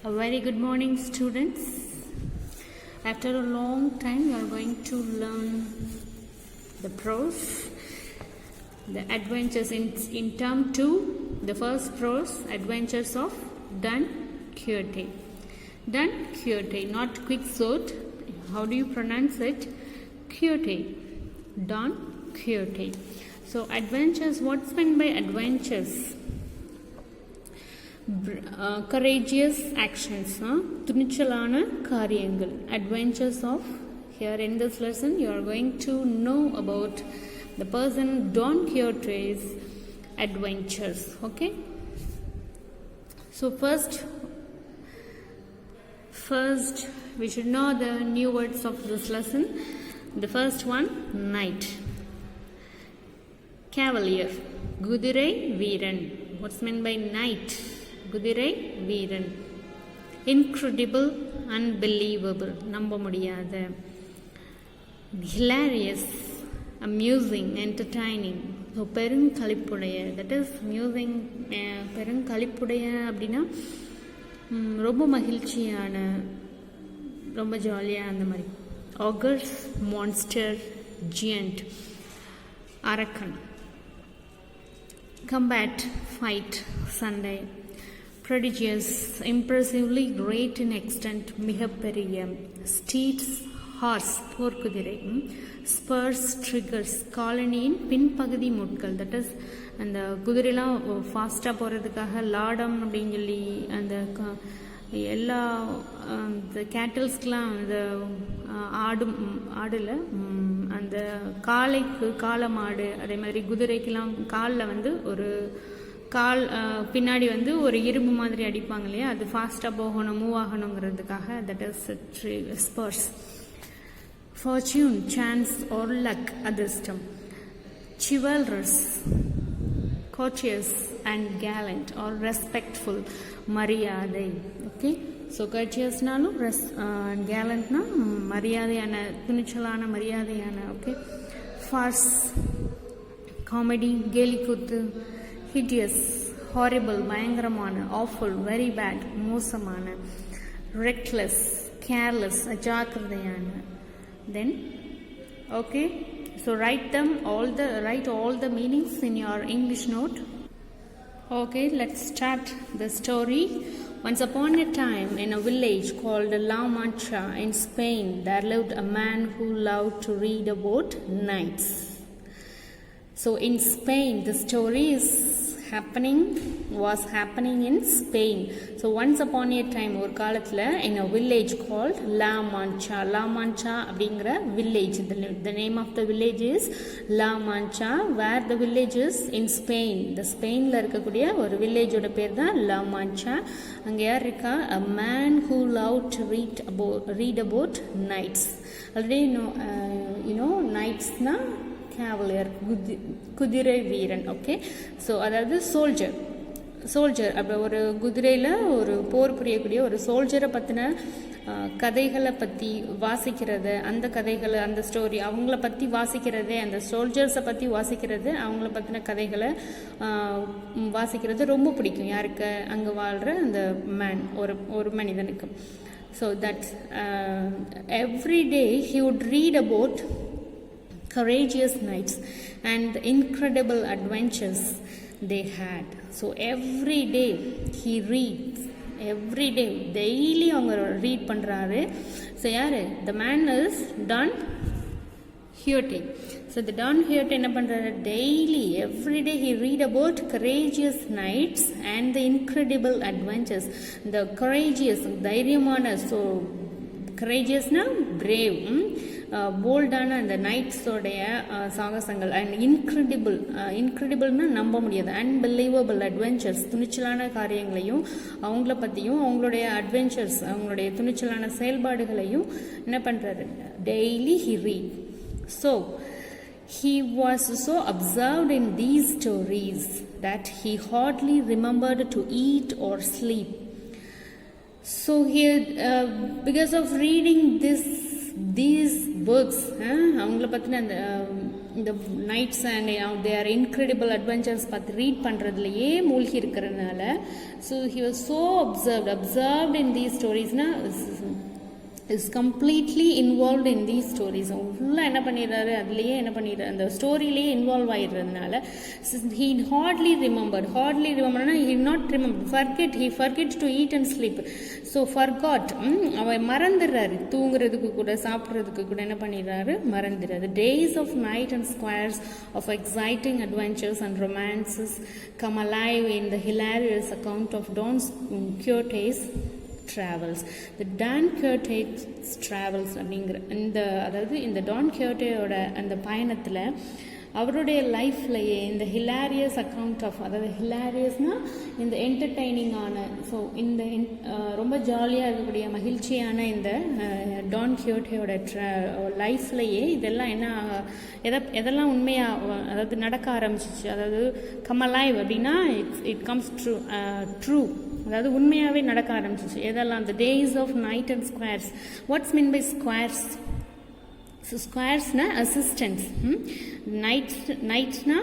A very good morning, students. After a long time, you are going to learn the prose, the adventures in term 2, the first prose, adventures of Don Quixote. Don Quixote, not Quixote. How do you pronounce it? Quixote. Don Quixote. So, adventures, what's meant by adventures? Courageous actions, துணிச்சலான காரியங்கள். Adventures of, here in this lesson you are going to know about the person Don Quixote's adventures. Okay, so first we should know the new words of this lesson. The first one, knight. Cavalier, குதிரை வீரன். What's meant by knight? குதிரை வீரன். Incredible, unbelievable, நம்ப முடியாத. Hilarious, amusing, entertaining. So பெருங்களிப்புடைய, that is amusing, பெருங்களிப்புடைய அப்படின்னா ரொம்ப மகிழ்ச்சியான, ரொம்ப ஜாலியாக அந்த மாதிரி. Ogres, monster, giant, அரக்கன். Combat, fight, சண்டை. Prodigious, impressively great in extent, மிகப்பெரிய. Steeds, horse, போர்க்குதிரை. Spurs, triggers, காலனியின் பின்பகுதி முட்கள், that is அந்த குதிரைலாம் ஃபாஸ்ட்டாக போகிறதுக்காக லாடம் அப்படின்னு சொல்லி அந்த எல்லா இந்த கேட்டல்ஸ்க்கெலாம் அந்த ஆடில் அந்த காளை மாடு, அதே மாதிரி குதிரைக்கெலாம் காலில் வந்து ஒரு கால் பின்னாடி வந்து ஒரு இரும்பு மாதிரி அடிப்பாங்க இல்லையா, அது ஃபாஸ்ட்டாக போகணும், மூவ் ஆகணுங்கிறதுக்காக, that is spurs. Fortune, chance or luck, அதிர்ஷ்டம். chivalrous, courteous and gallant or respectful, மரியாதை. ஓகே, ஸோ courteousனாலும் galantனா மரியாதையான, துணிச்சலான, மரியாதையான. ஓகே, farce, காமெடி, கேலிக்கூத்து. hideous, horrible, பயங்கரமான. awful, very bad, மோசமான. reckless, careless, அஜாக்கிரதையான. then okay, so write all the meanings in your English note. Okay, let's start the story. Once upon a time, in a village called La Mancha in Spain, there lived a man who loved to read about knights. So in Spain, the story was happening in Spain. So once upon a time, ஒரு காலத்தில், in a village called La Mancha. La Mancha அப்படிங்கிற village. The name of the village is La Mancha. Where the village is? In Spain. The Spainல இருக்கக்கூடிய ஒரு வில்லேஜோட பேர் தான் La Mancha. அங்கே யார் இருக்கா? A man who loved to read about knights. Already you know knights-னா cavalier, குதிரை வீரன். ஓகே, ஸோ அதாவது சோல்ஜர் அப்போ ஒரு குதிரையில் ஒரு போர் புரியக்கூடிய ஒரு சோல்ஜரை பற்றின கதைகளை பற்றி வாசிக்கிறது, அந்த கதைகளை, அந்த ஸ்டோரி அவங்கள பற்றி வாசிக்கிறதே, அந்த சோல்ஜர்ஸை பற்றி வாசிக்கிறது, அவங்கள பற்றின கதைகளை வாசிக்கிறது ரொம்ப பிடிக்கும். யாருக்கு? அங்கே வாழ்கிற அந்த மேன், ஒரு மனிதனுக்கு. So that's every day he would read about courageous knights and the incredible adventures they had. So every day he reads, every day daily அவங்க ரீட் பண்ணுறாரு. ஸோ யார்? the man is Don Quixote. So the Don Quixote என்ன பண்ணுறாரு? daily every day he read about courageous knights and the incredible adventures. the courageous, தைரியமான, so courageousனா brave, போல்டான அந்த நைட்ஸோடைய சாகசங்கள். And இன்க்ரெடிபிள்னா நம்ப முடியாது. Unbelievable adventures, துணிச்சலான காரியங்களையும் அவங்கள பற்றியும் அவங்களுடைய அட்வென்ச்சர்ஸ், அவங்களுடைய துணிச்சலான செயல்பாடுகளையும் என்ன பண்ணுறாரு? Daily he read. So he was so absorbed in these stories that he hardly remembered to eat or sleep. So here because of reading these books, அவங்கள பற்றின அந்த இந்த knights and their incredible adventures பார்த்து read பண்ணுறதுலையே மூழ்கி இருக்கிறதுனால so he was so absorbed in these ஸ்டோரிஸ்னால் is completely involved in these stories. ஃபுல்லாக என்ன பண்ணிடுறாரு, அதுலேயே என்ன பண்ணிடுறாரு, அந்த ஸ்டோரியிலேயே இன்வால்வ் ஆகிடுறதுனால he hardly rememberனா he not remember, he forget to eat and sleep. So forgot, அவன் மறந்துடுறாரு, தூங்குறதுக்கு கூட சாப்பிட்றதுக்கு கூட என்ன பண்ணிடுறாரு, மறந்துடுறாரு. Days of night and squares of exciting adventures and romances come alive in the hilarious account of Don Quixote's travels. The Don Quixote's travels அப்படிங்கிற இந்த Don கியோட்டேயோட அந்த பயணத்தில் அவருடைய லைஃப்லையே இந்த ஹிலாரியஸ் அக்கவுண்ட் ஆஃப், அதாவது ஹிலாரியஸ்னால் இந்த என்டர்டைனிங்கான, ஸோ இந்த ரொம்ப ஜாலியாக இருக்கக்கூடிய மகிழ்ச்சியான இந்த டான் கியோட்டேயோட லைஃப்லையே இதெல்லாம் என்ன எதெல்லாம் உண்மையாக அதாவது நடக்க ஆரம்பிச்சிச்சு, அதாவது கமலைவ் அப்படின்னா இட் கம்ஸ் ட்ரூ, அதாவது உண்மையாகவே நடக்க ஆரம்பிச்சிச்சு. எதெல்லாம் the days of night and squares. What's mean by squares? So squaresனா assistants, நைட்ஸ்னா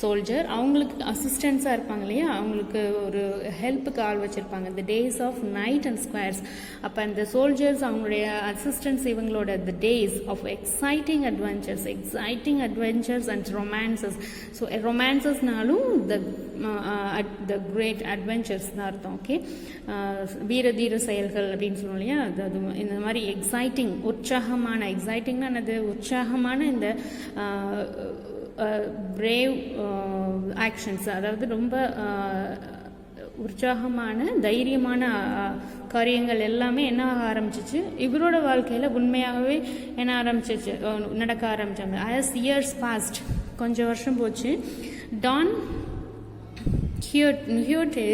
சோல்ஜர், அவங்களுக்கு அசிஸ்டன்ஸாக இருப்பாங்க இல்லையா, அவங்களுக்கு ஒரு ஹெல்ப்புக்கு ஆள் வச்சுருப்பாங்க. The days of knight and squares. அப்போ அந்த சோல்ஜர்ஸ் அவங்களுடைய அசிஸ்டன்ஸ் இவங்களோட the days of exciting adventures and romances. So ரொமான்சஸ்னாலும் த கிரேட் அட்வென்ச்சர்ஸ் தான் அர்த்தம். ஓகே, வீர தீர செயல்கள் அப்படின்னு சொல்லுவோம் இல்லையா, அது இந்த மாதிரி எக்ஸைட்டிங்னா என்னது, உற்சாகமான இந்த பிரேவ் ஆக்ஷன்ஸ், அதாவது ரொம்ப உற்சாகமான தைரியமான காரியங்கள் எல்லாமே என்ன ஆரம்பிச்சிச்சு இவரோட வாழ்க்கையில் உண்மையாகவே என்ன ஆரம்பிச்சிச்சு, நடக்க ஆரம்பித்தாங்க. as years passed, கொஞ்சம் வருஷம் போச்சு. Don Quixote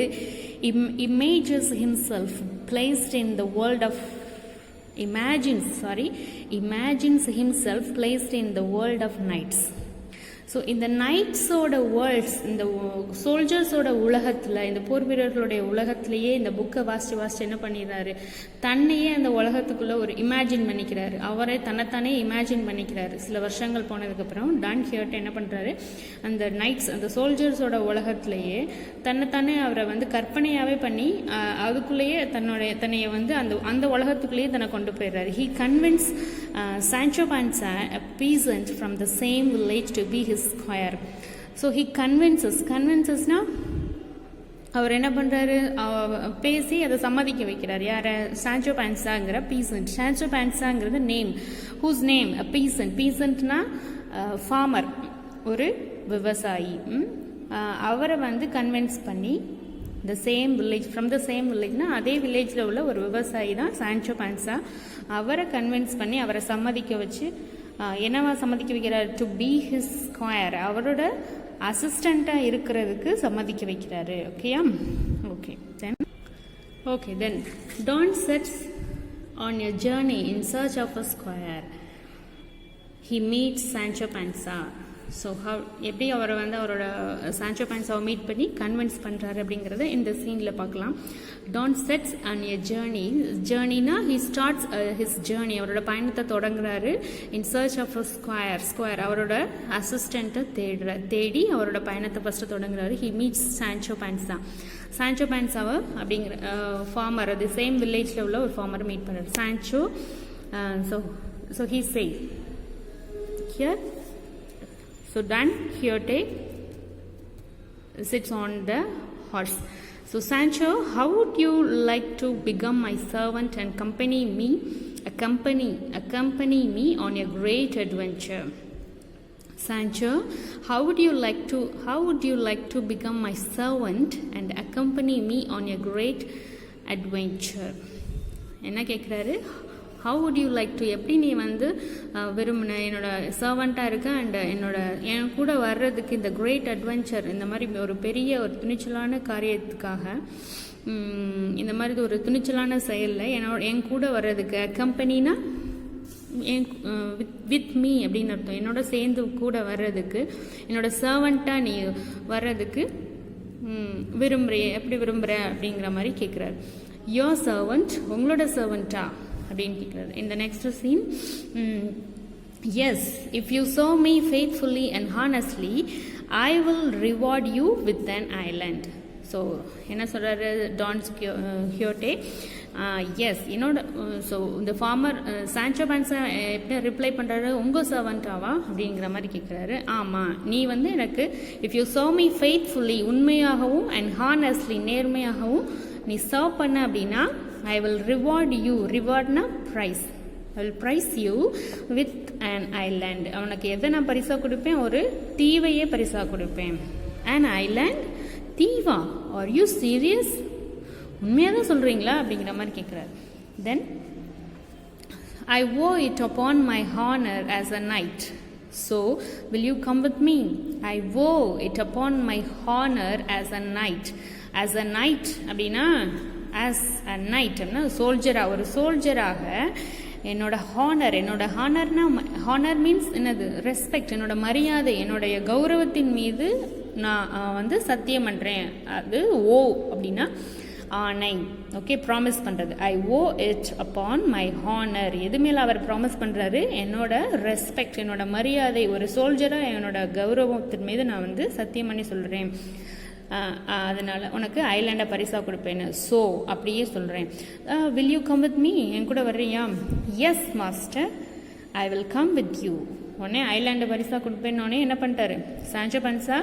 imagines himself placed in the world of imagines himself placed in the world of knights. So இந்த நைட்ஸோட வேர்ல்ட்ஸ், இந்த சோல்ஜர்ஸோட உலகத்தில், இந்த போர் வீரர்களுடைய உலகத்திலேயே இந்த புக்கை வாசித்து என்ன பண்ணிடுறாரு, தன்னையே அந்த உலகத்துக்குள்ளே ஒரு இமேஜின் பண்ணிக்கிறாரு, அவரை தன்னைத்தானே இமேஜின் பண்ணிக்கிறாரு. சில வருஷங்கள் போனதுக்கப்புறம் டான் கியோட்டே என்ன பண்ணுறாரு, அந்த நைட்ஸ் அந்த சோல்ஜர்ஸோட உலகத்திலேயே தன்னைத்தானே அவரை கற்பனையாகவே பண்ணி அதுக்குள்ளேயே தன்னையை அந்த உலகத்துக்குள்ளேயே தன்னை கொண்டு போயிடுறாரு. He convinced Sancho Panza, a peasant from the same village, to be his squire. So he convincesனா அவர் என்ன பண்ணுறாரு, பேசி அதை சம்மதிக்க வைக்கிறார். யாரை, சான்சோ பான்சாங்கிற பீசன்ட். சான்சோ பான்சாங்கிறது நேம், ஹூஸ் நேம், பீசன்ட்னா ஃபார்மர், ஒரு விவசாயி. அவரை கன்வின்ஸ் பண்ணி ஃப்ரம் த சேம் வில்லேஜ்னா அதே வில்லேஜில் உள்ள ஒரு விவசாயி தான் சான்சோ பான்சா. அவரை கன்வின்ஸ் பண்ணி அவரை சம்மதிக்க வச்சு என்னவா சம்மதிக்க வைக்கிறார், டு பி ஹிஸ் ஸ்கொயர், அவரோட அசிஸ்டண்ட்டாக இருக்கிறதுக்கு சம்மதிக்க வைக்கிறாரு. ஓகேயா, okay then Don sets on a journey in search of a square. He meets Sancho Panza. So எப்படி அவரை அவரோட சான்சோ பான்சாவை மீட் பண்ணி கன்வின்ஸ் பண்ணுறாரு அப்படிங்கிறத இந்த சீனில் பார்க்கலாம். டான் செட்ஸ் ஆன் எ ஜேர்னினா ஹி ஸ்டார்ட்ஸ் ஹிஸ் ஜேர்னி, அவரோட பயணத்தை தொடங்குறாரு. In search of a square, அவரோட அசிஸ்டண்ட்டை தேடி அவரோட பயணத்தை ஃபஸ்ட்டு தொடங்குறாரு. ஹி மீட்ஸ் சான்சோ பான்சாவை அப்படிங்கிற ஃபார்மர், அது சேம் வில்லேஜில் உள்ள ஒரு ஃபார்மரை மீட் பண்ணுறாரு. Sancho so he say here. So Don Quixote sits on the horse. So Sancho, how would you like to become my servant and accompany me on a great adventure? Sancho, how would you like to become my servant and accompany me on a great adventure? என்ன கேட்குறாரு, how would you like to, எப்படி நீ விரும்பின என்னோட சர்வெண்ட்டாக இருக்க and என் கூட வர்றதுக்கு இந்த கிரேட் அட்வென்ச்சர், இந்த மாதிரி ஒரு பெரிய ஒரு துணிச்சலான காரியத்துக்காக, இந்த மாதிரி ஒரு துணிச்சலான செயலில் என் கூட வர்றதுக்கு, கம்பெனினா வித் மீ அப்படின்னு அர்த்தம், என்னோட சேர்ந்து கூட வர்றதுக்கு, என்னோட சர்வெண்ட்டாக நீ வர்றதுக்கு எப்படி விரும்புகிற அப்படிங்கிற மாதிரி கேட்குறாரு. யோர் சர்வெண்ட், உங்களோட சர்வெண்ட்டா அப்படின்னு கேட்குறாரு. இந்த next scene, yes if you serve me faithfully and honestly I will reward you with an island. So என்ன சொல்கிறாரு டான் கியோட்டே, எஸ் என்னோட. ஸோ இந்த ஃபார்மர் சான்சோ பான்சா எப்படி ரிப்ளை பண்ணுறாரு, உங்கள் சர்வெண்ட்டாவா அப்படிங்கிற மாதிரி கேட்குறாரு. ஆமாம், நீ வந்து எனக்கு if you serve me faithfully உண்மையாகவும் அண்ட் ஹானஸ்ட்லி நேர்மையாகவும் நீ சர்வ் பண்ண அப்படின்னா ஐ வில் ரிவார்ட் யூ, ரிவார்ட்னா prize, I will prize you with an island. அவனுக்கு எதை நான் பரிசாக கொடுப்பேன், ஒரு தீவையே பரிசாக கொடுப்பேன். அன் ஐலாண்ட், தீவா, ஆர் யூ சீரியஸ், உண்மையாக தான் சொல்கிறீங்களா அப்படிங்கிற மாதிரி கேட்குறாரு. தென் ஐ wore it upon my honor as a knight, so will you come with me? I wore it upon my honor as a knight. as a knight அப்படின்னா as a knight அப்படின்னா சோல்ஜராக, ஒரு சோல்ஜராக என்னோட ஹானர், என்னோட ஹானர்னா ஹானர் மீன்ஸ் என்னது, respect, என்னோட மரியாதை, என்னுடைய கௌரவத்தின் மீது நான் வந்து சத்தியம் பண்ணுறேன். அது ஓ அப்படின்னா ஆணை, ஓகே, ப்ராமிஸ் பண்ணுறது. I owe it upon my honour, எது மேலே அவர் ப்ராமிஸ் பண்ணுறாரு, என்னோட ரெஸ்பெக்ட், என்னோட மரியாதை, ஒரு சோல்ஜராக என்னோட கௌரவத்தின் மீது நான் வந்து சத்தியம் பண்ணி சொல்கிறேன். அதனால் உனக்கு ஐலாண்டை பரிசாக கொடுப்பேன்னு. ஸோ அப்படியே சொல்கிறேன். Will you come with me, என் கூட வர்றியா? Yes master, I will come with you. உடனே ஐலாண்டை பரிசாக கொடுப்பேன்னொடனே என்ன பண்ணிட்டாரு சான்சோ பான்சா,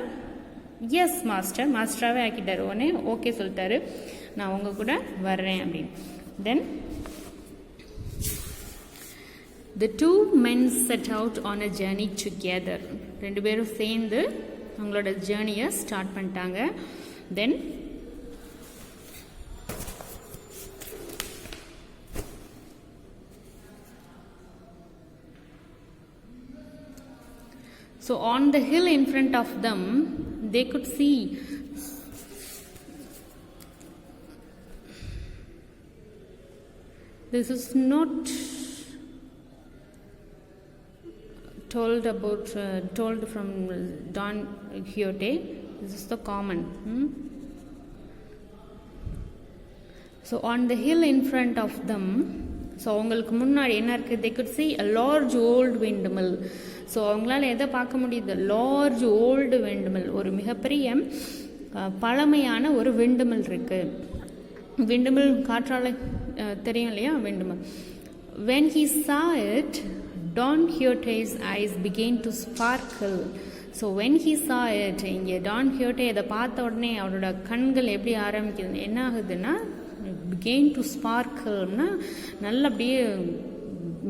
எஸ் மாஸ்டர், மாஸ்டராகவே ஆக்கிட்டார். உடனே ஓகே சொல்லிட்டாரு, நான் உங்கள் கூட வர்றேன் அப்படின்னு. தென் the two men set out on a journey together. ரெண்டு பேரும் சேர்ந்து அவங்களோட ஜேர்னியை ஸ்டார்ட் பண்ணிட்டாங்க. தென் so on the hill in front of them they could see this is not told about told from Don Quixote. This is the common. So on the hill in front of them, so அவங்களுக்கு முன்னாடி என்ன இருக்குது, they could see a large old windmill. So அவங்களால எதை பார்க்க முடியுது, large old விண்டுமில், ஒரு மிகப்பெரிய பழமையான ஒரு விண்டுமில் இருக்குது. விண்டுமில் காற்றாலை தெரியும் இல்லையா, விண்டுமில். when he saw it Don Quixote's eyes began to sparkle. So when he saw it, இங்கே டான் கியோட்டே இதை பார்த்த உடனே அவரோட கண்கள் எப்படி ஆரம்பிக்குது, என்ன ஆகுதுன்னா began to sparkleனா நல்லா அப்படியே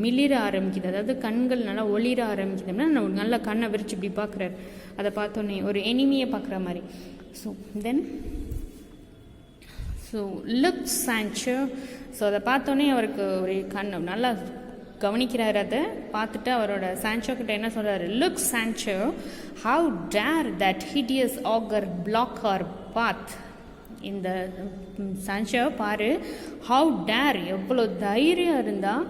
மிளிர ஆரம்பிக்குது, அதாவது கண்கள் நல்லா ஒளிர ஆரம்பிக்குதுன்னா நல்லா கண்ணை விரிச்சு இப்படி பார்க்குறாரு. அதை பார்த்தோன்னே ஒரு எனிமியை பார்க்குற மாதிரி. So then so look Sancho, so அதை பார்த்தோன்னே அவருக்கு ஒரு கண் நல்லா கவனிக்கிறாரு. அதை பார்த்துட்டு அவரோட சான்சோ கிட்ட என்ன சொல்கிறாரு, look Sancho, how dare that hideous ogre block our path. இந்த சான்சோ பாரு, ஹவு டேர், எவ்வளோ தைரியம் இருந்தால்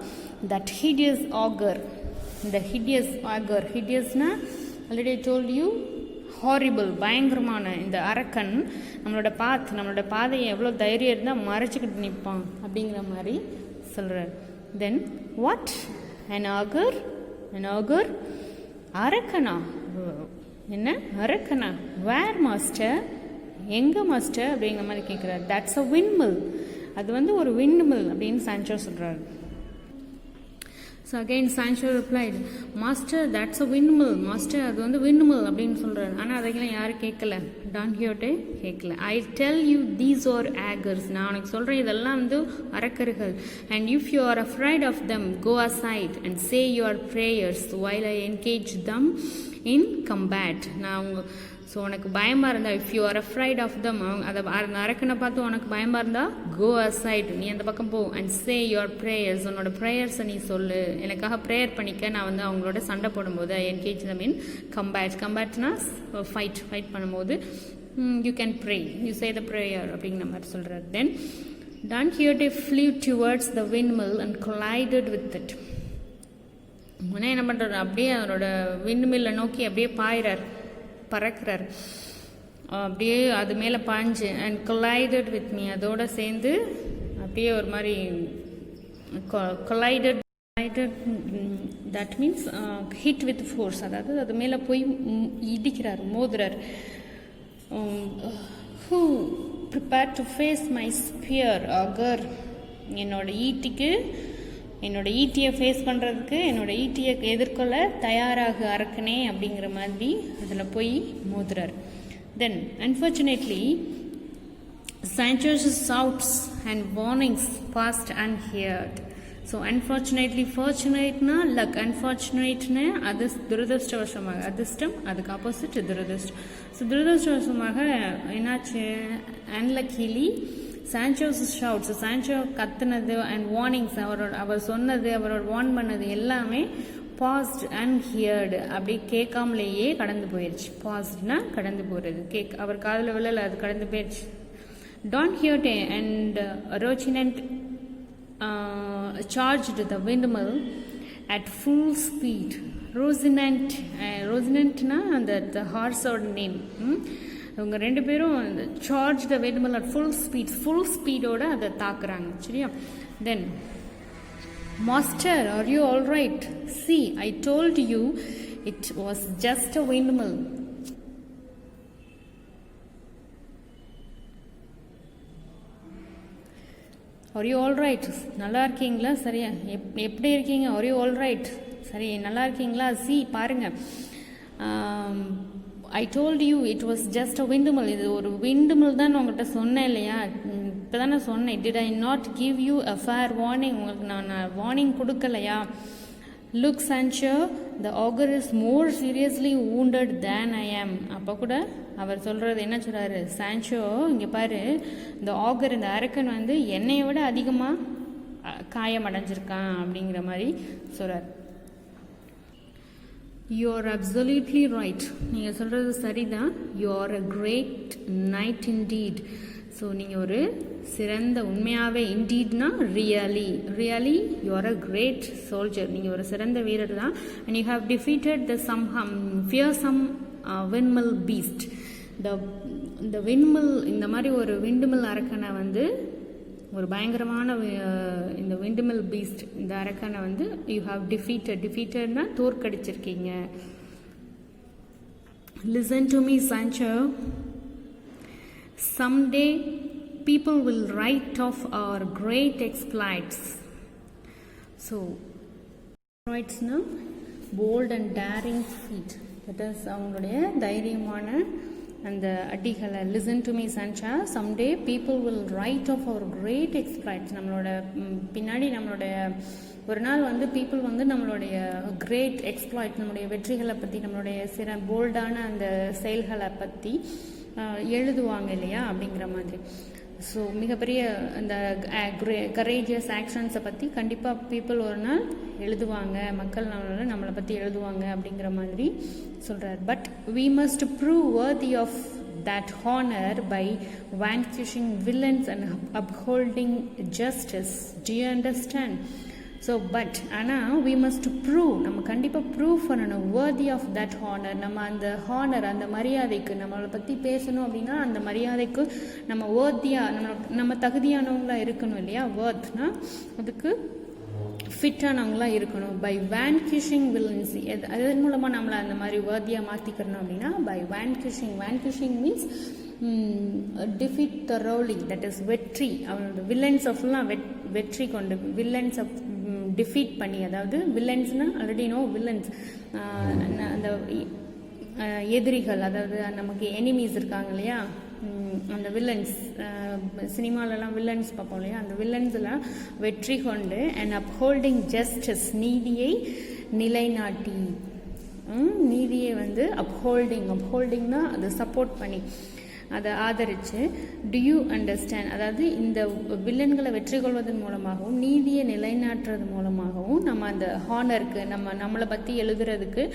தட் ஹிடியஸ் ஆகர், இந்த hideous ஆகர், ஹிடியஸ்னா already told you horrible, பயங்கரமான இந்த அரக்கன் நம்மளோட நம்மளோட பாதையை எவ்வளோ தைரியம் இருந்தால் மறைச்சிக்கிட்டு நிற்பான் அப்படிங்கிற மாதிரி சொல்கிறார். Then what, an augur, an augur, அரக்கனா, என்ன அரக்கனா, வேர் மாஸ்டர், எங்கே மாஸ்டர் அப்படிங்கிற மாதிரி கேட்குறாரு. தட்ஸ் அ விண்மில், அது வந்து ஒரு விண்மில் அப்படின்னு சான்சோ சொல்கிறாரு. So again Sancho replied, master that's a விண்மில், master அது வந்து விண்மில் அப்படின்னு சொல்கிறாரு. ஆனால் அதைக்கெல்லாம் யாரும் கேட்கல, டான் கியோட்டே கேட்கல. I tell you these are ogres, நான் உனக்கு சொல்கிறேன் இதெல்லாம் வந்து அரக்கர்கள். And if you are afraid of them go aside and say your prayers while I engage them in combat. நான் அவங்க ஸோ உனக்கு பயமாக இருந்தால், if you are afraid of them, அதை அரக்கனை பார்த்து உனக்கு பயமாக இருந்தால் கோ அசைட், நீ அந்த பக்கம் போ. அண்ட் சே யுவர் ப்ரேயர்ஸ், உன்னோட ப்ரேயர்ஸை நீ சொல்லு, எனக்காக ப்ரேயர் பண்ணிக்க, நான் வந்து அவங்களோட சண்டை போடும்போது ஐ என்கேஜ் தம் இன் கம்பேட். கம்பேட்னா ஃபைட் பண்ணும்போது you can pray, you say the prayer அப்படிங்கிற மாதிரி சொல்கிறார். தென் Don கியோட்டே flew towards the windmill and collided with it. உடனே என்ன பண்ணுறாரு, அப்படியே அவரோட விண்மில்லை நோக்கி அப்படியே பாயிறார், பறக்கிறார், அப்படியே அது மேலே பாஞ்சு. அண்ட் collided with me, அதோடு சேர்ந்து அப்படியே ஒரு மாதிரி collided that means hit with force, அதாவது அது மேலே போய் இடிக்கிறார், மோதுறார். Who prepare to face my spear அகர், என்னோட ஈட்டியை ஃபேஸ் பண்ணுறதுக்கு, என்னோட ஈட்டியை எதிர்கொள்ள தயாராக அரக்கனே அப்படிங்கிற மாதிரி அதில் போய் மோதுறார். Then unfortunately Sancho's shouts and warnings passed unheard. So unfortunately, ஃபார்ச்சுனேட்னா லக், அன்ஃபார்ச்சுனேட்னு அது துரதிருஷ்டவசமாக, அதிர்ஷ்டம் அதுக்கு ஆப்போசிட் துரதிருஷ்டம். ஸோ துரதிருஷ்டவசமாக என்னாச்சு, அன்லக்கிலி சான்சோஸ் ஷவுட்ஸ், சான்சோ கத்துனது அண்ட் வார்னிங்ஸ், அவர் சொன்னது, அவரோட வார்ன் பண்ணது எல்லாமே பாஸ்ட் அன்ஹியர்டு, அப்படி கேட்காமலேயே கடந்து போயிடுச்சு. பாஸ்ட்னா கடந்து போகிறது, அவர் காதில் விழல, அது கடந்து போயிடுச்சு. Don Quixote and Rocinante charged the windmill at full speed. Rocinante the horseோட நேம். அவங்க ரெண்டு பேரும் charge the windmill at full speed-ஓட அதை தாக்குறாங்க. சரியா? Then Master, are you all right? See, I told you it was just a windmill. Are you all right? நல்லா இருக்கீங்களா? சரியா? எப்படி இருக்கீங்க? Are you all right? சரி, நல்லா இருக்கீங்களா? See, பாருங்க, I told you it was just a windmill. இது ஒரு windmill தான் உங்கள்கிட்ட சொன்னேன் இல்லையா? இப்போ தானே சொன்னேன். Did I not give you a fair warning? உங்களுக்கு நான் வார்னிங் கொடுக்கலையா? Look, Sancho, the ogre is more seriously wounded than I am. அப்போ கூட அவர் சொல்கிறது என்ன சொல்கிறாரு, சான்சோ இங்கே பாரு, இந்த ஆகர், இந்த அரக்கன் வந்து என்னையை விட அதிகமாக காயமடைஞ்சிருக்கான் அப்படிங்கிற மாதிரி சொல்கிறார். யூ ஆர் அப்சல்யூட்லி ரைட், நீங்கள் சொல்கிறது சரிதான். You are a great knight indeed. So நீங்கள் ஒரு சிறந்த, உண்மையாகவே, இன்டீட்னா really you are a great soldier, நீங்கள் ஒரு சிறந்த வீரர் தான். And you have defeated the fearsome windmill beast. இந்த windmill, இந்த மாதிரி ஒரு windmill அரக்கனை வந்து, ஒரு பயங்கரமான இந்த windmill beast, இந்த அரக்கனை வந்து யூ ஹாவ் டிஃபீட்டட்னா தோற்கடிச்சிருக்கீங்க. Listen to me, Sancho. Someday people will write off our great exploits. So exploitsனா bold and daring feat, that is அவங்களுடைய தைரியமான அந்த அடிகளை. Listen to me Sancho, someday people will write of our great exploits. நம்மளோட பின்னாடி, நம்மளுடைய ஒரு நாள் வந்து பீப்புள் வந்து நம்மளுடைய கிரேட் எக்ஸ்பிளைட், நம்மளுடைய வெற்றிகளை பற்றி, நம்மளுடைய போல்டான அந்த செயல்களை பற்றி எழுதுவாங்க இல்லையா, அப்படிங்கிற மாதிரி. ஸோ மிகப்பெரிய அந்த கரேஜியஸ் ஆக்ஷன்ஸை பற்றி கண்டிப்பாக பீப்புள் ஒரு நாள் எழுதுவாங்க, மக்கள் நம்மளை பற்றி எழுதுவாங்க அப்படிங்கிற மாதிரி சொல்கிறார். But we must prove worthy of that honor by vanquishing villains and upholding justice. Do you understand? So but ஆனால் we must prove, நம்ம கண்டிப்பாக ப்ரூவ் பண்ணணும், worthy of that honor. நம்ம அந்த ஹானர், அந்த மரியாதைக்கு, நம்மளை பற்றி பேசணும் அப்படின்னா அந்த மரியாதைக்கு நம்ம worthy-ஆ, நம்ம தகுதியானவங்களாக இருக்கணும் இல்லையா? worthனா அதுக்கு ஃபிட்டானவங்களாக இருக்கணும். பை vanquishing villains, அதன் மூலமாக நம்மளை அந்த மாதிரி worthy-ஆ மாற்றிக்கிறணும் அப்படின்னா by vanquishing means defeat thoroughly, that is வெற்றி. அவனோட வில்லன்ஸ் ஆஃப்லாம் வெற்றி கொண்டு, வில்லன்ஸ் ஆஃப் டிஃபீட் பண்ணி, அதாவது வில்லன்ஸ்னால் ஆல்ரெடி நோ வில்லன்ஸ், அந்த எதிரிகள், அதாவது நமக்கு எனிமீஸ் இருக்காங்க இல்லையா, அந்த வில்லன்ஸ், சினிமாலெலாம் வில்லன்ஸ் பார்ப்போம் இல்லையா, அந்த வில்லன்ஸ் எல்லாம் வெற்றி கொண்டு, அண்ட் அப்ஹோல்டிங் ஜஸ்டிஸ், நீதியை நிலைநாட்டி, நீதியை வந்து அப்ஹோல்டிங்னா அது சப்போர்ட் பண்ணி, அதை ஆதரித்து. டு யூ அண்டர்ஸ்டாண்ட், அதாவது இந்த வில்லன்களை வெற்றி கொள்வதன் மூலமாகவும் நீதியை நிலைநாட்டுறது மூலமாகவும் நம்ம அந்த ஹானருக்கு, நம்மளை பற்றி எழுதுறதுக்கு,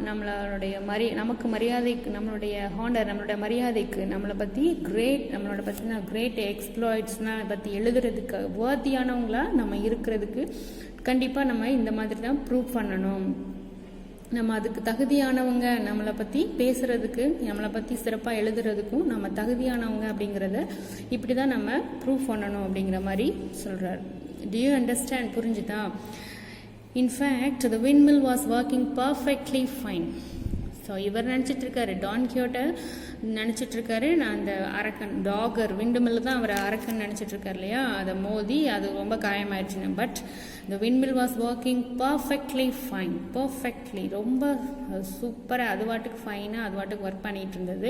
நம்மளுடைய நமக்கு மரியாதைக்கு, நம்மளுடைய ஹானர், நம்மளுடைய மரியாதைக்கு, நம்மளை பற்றி கிரேட் எக்ஸ்ப்ளாய்ட்ஸ்னால் பற்றி எழுதுறதுக்கு worthy-ஆனவங்களா நம்ம இருக்கிறதுக்கு கண்டிப்பாக நம்ம இந்த மாதிரி தான் ப்ரூவ் பண்ணணும். நம்ம அதுக்கு தகுதியானவங்க, நம்மளை பற்றி பேசுகிறதுக்கு, நம்மளை பற்றி சிறப்பாக எழுதுறதுக்கும் நம்ம தகுதியானவங்க அப்படிங்கிறத இப்படி தான் நம்ம ப்ரூவ் பண்ணணும் அப்படிங்கிற மாதிரி சொல்கிறார். To you understand? புரிஞ்சுதா? In fact, the windmill was working perfectly fine. So இவர் நினச்சிட்ருக்காரு, டான் கியோட்டை நினச்சிட்ருக்காரு, நான் அந்த அரக்கன் டாகர் விண்டுமில் தான் அவர் அரக்கன் நினச்சிட்ருக்காரு இல்லையா, அதை மோதி அது ரொம்ப காயமாயிடுச்சுன்னு. But the windmill was working perfectly fine, perfectly, ரொம்ப சூப்பராக அது வாட்டுக்கு ஃபைனாக அது வாட்டுக்கு ஒர்க் பண்ணிகிட்டு இருந்தது.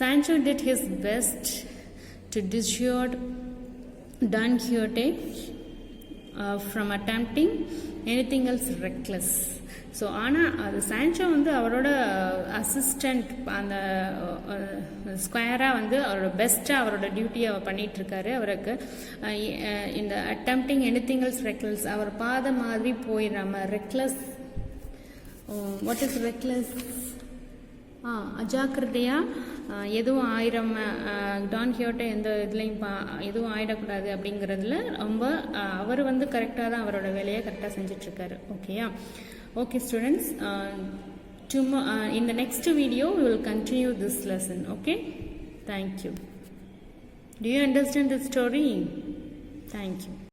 Sancho did his best to dissuade Don Quixote from attempting anything else reckless. So ஆனால் அது சான்சோ வந்து அவரோட அசிஸ்டண்ட் அந்த ஸ்கொயராக வந்து அவரோட பெஸ்ட்டாக அவரோட டியூட்டியை அவர் பண்ணிகிட்ருக்காரு. அவருக்கு இந்த அட்டெம்ப்டிங் எனிதிங் எல்ஸ் ரெக்லெஸ், அவர் பாத மாதிரி போயிடாமல் ரெக்லெஸ். What is reckless? அஜாக்கிரதையாக எதுவும் ஆயிரம் டான் கியோட்டை எந்த இதுலேயும் எதுவும் ஆயிடக்கூடாது அப்படிங்கிறதுல ரொம்ப அவர் வந்து கரெக்டாக தான் அவரோட வேலையை கரெக்டாக செஞ்சிட்ருக்காரு. ஓகேயா? Okay students, in the next video we will continue this lesson. Okay, thank you. Do you understand the story? Thank you.